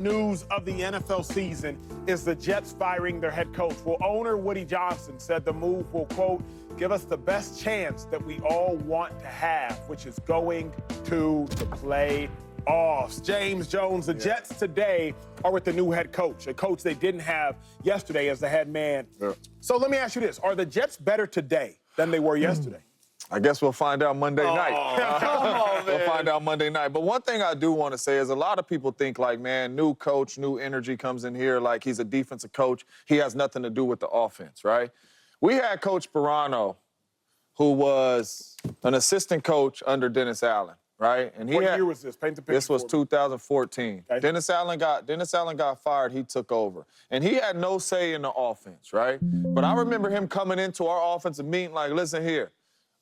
News of the NFL season is the Jets firing their head coach. Well, owner Woody Johnson said the move will, quote, give us the best chance that we all want to have, which is going to the playoffs. James Jones, the Jets today are with the new head coach, a coach they didn't have yesterday as the head man. Yeah. So let me ask you this. Are the Jets better today than they were yesterday? I guess we'll find out Monday night. Come on, man. We'll find out Monday night. But one thing I do want to say is a lot of people think like, man, new coach, new energy comes in here like he's a defensive coach. He has nothing to do with the offense, right? We had Coach Pirano, who was an assistant coach under Dennis Allen, right? And What year was this? Paint the picture. This was 2014. Okay. Dennis Allen got fired. He took over. And he had no say in the offense, right? But I remember him coming into our offensive meeting like, listen here.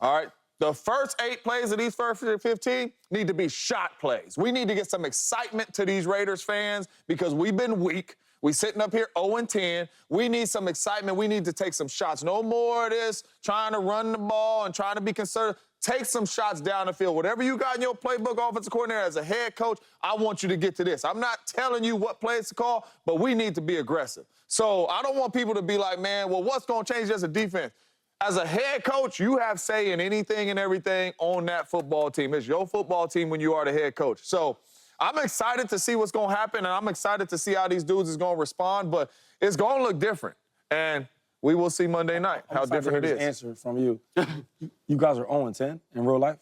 All right, the first 8 plays of these first 15 need to be shot plays. We need to get some excitement to these Raiders fans because we've been weak. We sitting up here 0-10. We need some excitement. We need to take some shots. No more of this trying to run the ball and trying to be conservative. Take some shots down the field. Whatever you got in your playbook, offensive coordinator, as a head coach, I want you to get to this. I'm not telling you what plays to call, but we need to be aggressive. So I don't want people to be like, man, well, what's going to change as a defense? As a head coach, you have say in anything and everything on that football team. It's your football team when you are the head coach. So I'm excited to see what's going to happen, and I'm excited to see how these dudes is going to respond, but it's going to look different. And we will see Monday night how different it is. Answer from you. You guys are 0-10 in real life?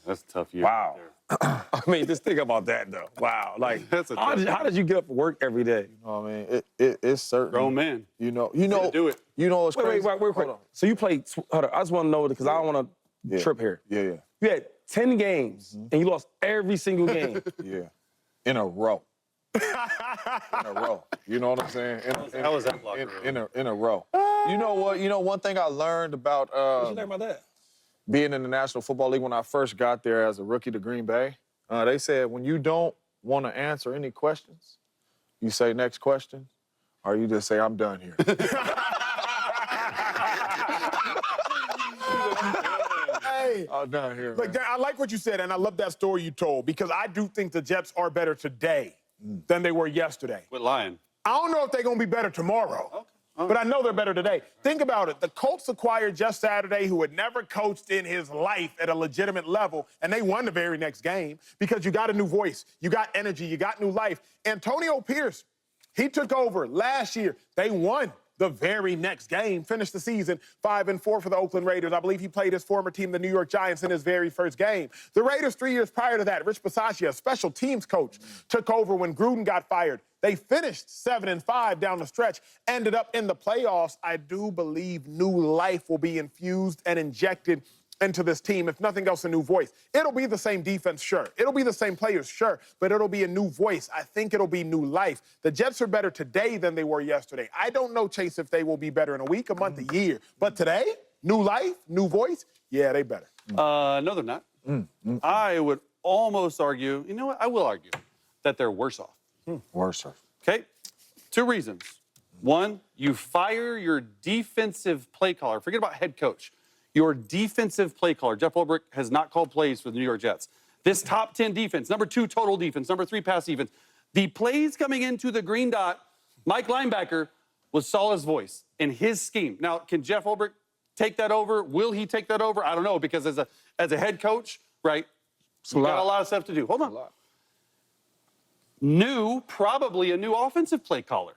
That's a tough year. Wow. I mean, just think about that, though. Wow. Like, how did you get up for work every day? You know what I mean? It's certain. Grown man. You know, do it. You know what's crazy? Wait, quick. So you played, hold on, I just want to know because I don't want to trip here. Yeah. You had 10 games, and you lost every single game. Yeah. In a row. In a row. You know what I'm saying? How was that locker room? In a row. You know what? You know, one thing I learned about What you learn about that? being in the National Football League when I first got there as a rookie to Green Bay, they said when you don't want to answer any questions, you say next question, or you just say, I'm done here. Hey, I'm done here, look, man. I like what you said, and I love that story you told because I do think the Jets are better today than they were yesterday. Quit lying. I don't know if they're going to be better tomorrow, but I know they're better today. Think about it. The Colts acquired just Saturday who had never coached in his life at a legitimate level, and they won the very next game because you got a new voice, you got energy, you got new life. Antonio Pierce, he took over last year. They won the very next game, finished the season 5-4 for the Oakland Raiders. I believe he played his former team, the New York Giants, in his very first game. The Raiders 3 years prior to that, Rich Bisaccia, a special teams coach, took over when Gruden got fired. They finished 7-5 down the stretch, ended up in the playoffs. I do believe new life will be infused and injected into this team. If nothing else, a new voice. It'll be the same defense, sure. It'll be the same players, sure. But it'll be a new voice. I think it'll be new life. The Jets are better today than they were yesterday. I don't know, Chase, if they will be better in a week, a month, a year. But today, new life, new voice, yeah, they better. No, they're not. I would almost argue, you know what? I will argue that they're worse off. Worse off. Okay? 2 reasons. One, you fire your defensive play caller. Forget about head coach. Your defensive play caller, Jeff Ulbrich, has not called plays for the New York Jets. This top 10 defense, number 2 total defense, number 3 pass defense. The plays coming into the green dot, Mike Linebacker was Saleh's voice in his scheme. Now, can Jeff Ulbrich take that over? Will he take that over? I don't know, because as a head coach, right, you got a lot of stuff to do. Hold on. Probably a new offensive play caller.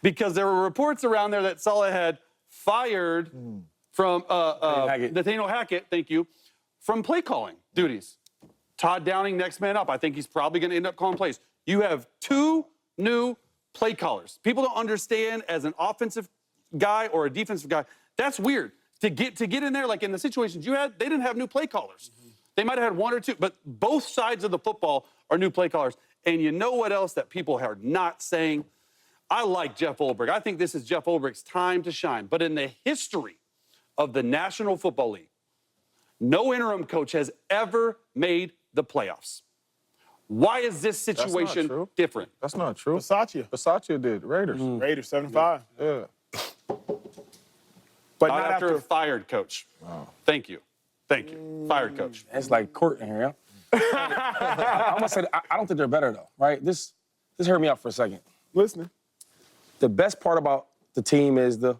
Because there were reports around there that Saleh had fired from Nathaniel Hackett, thank you, from play calling duties. Todd Downing, next man up. I think he's probably going to end up calling plays. You have 2 new play callers. People don't understand as an offensive guy or a defensive guy, that's weird. To get in there, like in the situations you had, they didn't have new play callers. They might have had 1 or 2, but both sides of the football are new play callers. And you know what else that people are not saying? I like Jeff Ulbrich. I think this is Jeff Ulbrich's time to shine. But in the history of the National Football League, no interim coach has ever made the playoffs. Why is this situation different? That's not true. Bisaccia did. Raiders. Raiders, 7-5. Yeah. But not after a fired coach. Wow. Thank you. Fired coach. It's like court in here. I'm gonna say I don't think they're better though, right? This Just hear me out for a second. Listening. The best part about the team is the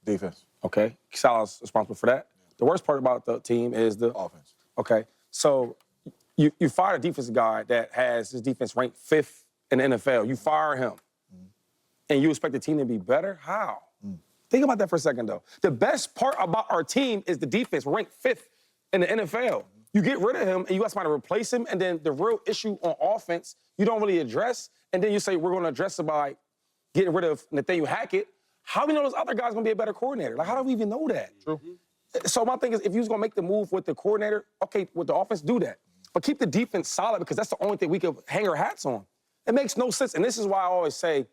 Defense. okay. Salah's responsible for that. The worst part about the team is the Offense. Okay. So you fire a defensive guy that has his defense ranked 5th in the NFL. You fire him, and you expect the team to be better? How? Think about that for a second, though. The best part about our team is the defense ranked 5th in the NFL. You get rid of him, and you ask somebody to replace him, and then the real issue on offense you don't really address, and then you say we're going to address it by getting rid of Nathaniel Hackett. How do we know those other guys going to be a better coordinator? Like, how do we even know that? True. So my thing is, if you was going to make the move with the coordinator, okay, with the offense, do that. But keep the defense solid because that's the only thing we can hang our hats on. It makes no sense. And this is why I always say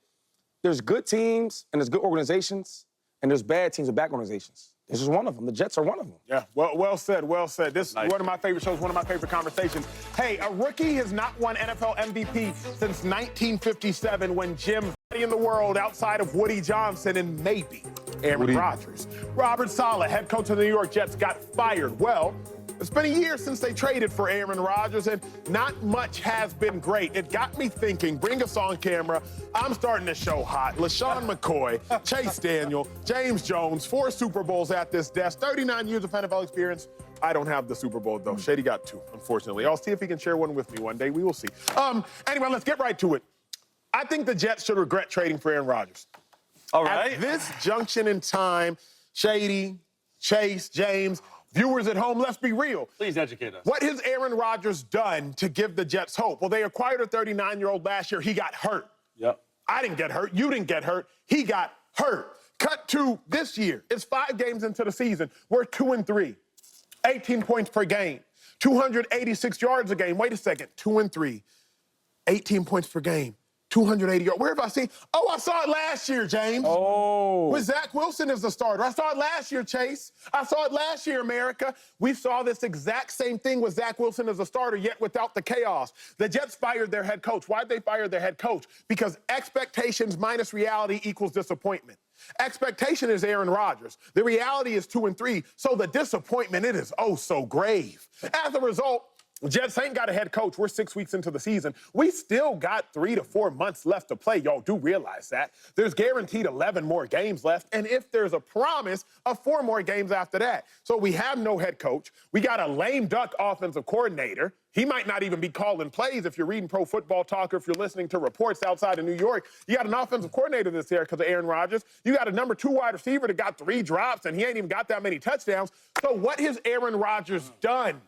there's good teams and there's good organizations and there's bad teams and bad organizations. This is one of them. The Jets are one of them. Yeah, well said, well said. This is one of my favorite shows, one of my favorite conversations. Hey, a rookie has not won NFL MVP since 1957 when Jim in the world outside of Woody Johnson and maybe Aaron Rodgers. Robert Saleh, head coach of the New York Jets, got fired. Well, it's been a year since they traded for Aaron Rodgers, and not much has been great. It got me thinking, bring us on camera. I'm starting the show hot. LaShawn McCoy, Chase Daniel, James Jones, 4 Super Bowls at this desk, 39 years of NFL experience. I don't have the Super Bowl, though. Shady got 2, unfortunately. I'll see if he can share one with me one day. We will see. Anyway, let's get right to it. I think the Jets should regret trading for Aaron Rodgers. All right. At this junction in time, Shady, Chase, James, viewers at home, let's be real. Please educate us. What has Aaron Rodgers done to give the Jets hope? Well, they acquired a 39-year-old last year. He got hurt. Yep. I didn't get hurt. You didn't get hurt. He got hurt. Cut to this year. It's 5 games into the season. We're 2-3. 18 points per game. 286 yards a game. Wait a second. 2-3. 18 points per game. 280 yards. Where have I seen? Oh, I saw it last year, James. Oh. With Zach Wilson as the starter. I saw it last year, Chase. I saw it last year, America. We saw this exact same thing with Zach Wilson as a starter, yet without the chaos. The Jets fired their head coach. Why'd they fire their head coach? Because expectations minus reality equals disappointment. Expectation is Aaron Rodgers. The reality is 2-3. So the disappointment, it is oh so grave. As a result, Jets ain't got a head coach. We're 6 weeks into the season. We still got 3 to 4 months left to play. Y'all do realize that. There's guaranteed 11 more games left. And if there's a promise of 4 more games after that. So we have no head coach. We got a lame duck offensive coordinator. He might not even be calling plays if you're reading Pro Football Talk or if you're listening to reports outside of New York. You got an offensive coordinator that's there because of Aaron Rodgers. You got a number 2 wide receiver that got 3 drops, and he ain't even got that many touchdowns. So what has Aaron Rodgers done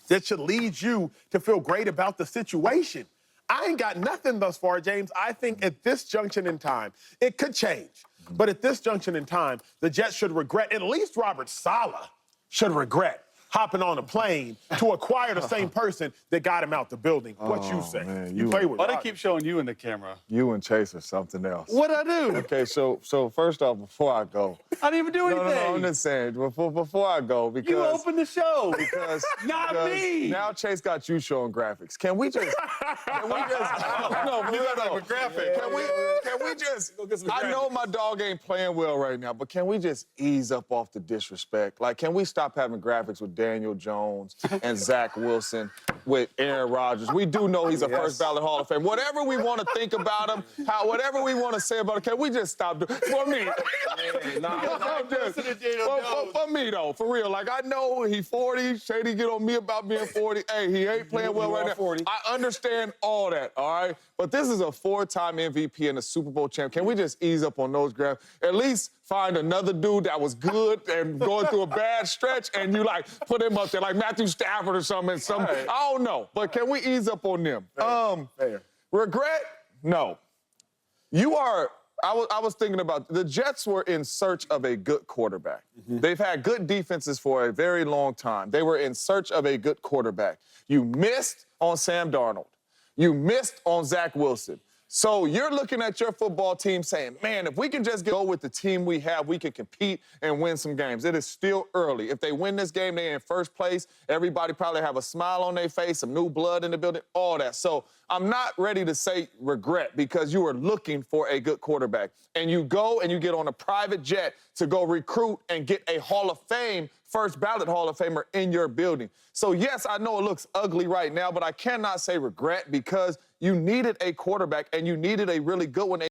that should lead you to feel great about the situation? I ain't got nothing thus far, James. I think at this junction in time, it could change. But at this junction in time, the Jets should regret, at least Robert Saleh should regret hopping on a plane to acquire the same person that got him out the building. What you say? Man, you play with Why do I Rodgers. keep showing you in the camera? You and Chase are something else. What'd I do? Okay, so first off, before I go. I didn't even do anything. No, I'm just saying, before I go, because... You opened the show. Because, Not because me. Now Chase got you showing graphics. Can we just... No. graphic. Can we just... I know my dog ain't playing well right now, but can we just ease up off the disrespect? Like, can we stop having graphics with Daniel Jones and Zach Wilson with Aaron Rodgers? We do know he's a first ballot Hall of Fame. Whatever we want to think about him, whatever we want to say about him, can we just stop doing for me? For me, though, for real. Like, I know he's 40. Shady get on me about being 40. Hey, he ain't playing well right now. 40. I understand all that, all right? But this is a 4-time MVP and a Super Bowl champ. Can we just ease up on those grabs? At least find another dude that was good and going through a bad stretch, and you, like, put him up there, like Matthew Stafford or something. Right. I don't know. But can we ease up on them? Fair. Regret? No. You are... I was thinking about the Jets were in search of a good quarterback. They've had good defenses for a very long time. They were in search of a good quarterback. You missed on Sam Darnold. You missed on Zach Wilson. So you're looking at your football team saying, man, if we can just go with the team we have, we can compete and win some games. It is still early. If they win this game, they're in first place. Everybody probably have a smile on their face, some new blood in the building, all that. So I'm not ready to say regret because you were looking for a good quarterback. And you go and you get on a private jet to go recruit and get a Hall of Fame, first ballot Hall of Famer in your building. So, yes, I know it looks ugly right now, but I cannot say regret because you needed a quarterback, and you needed a really good one.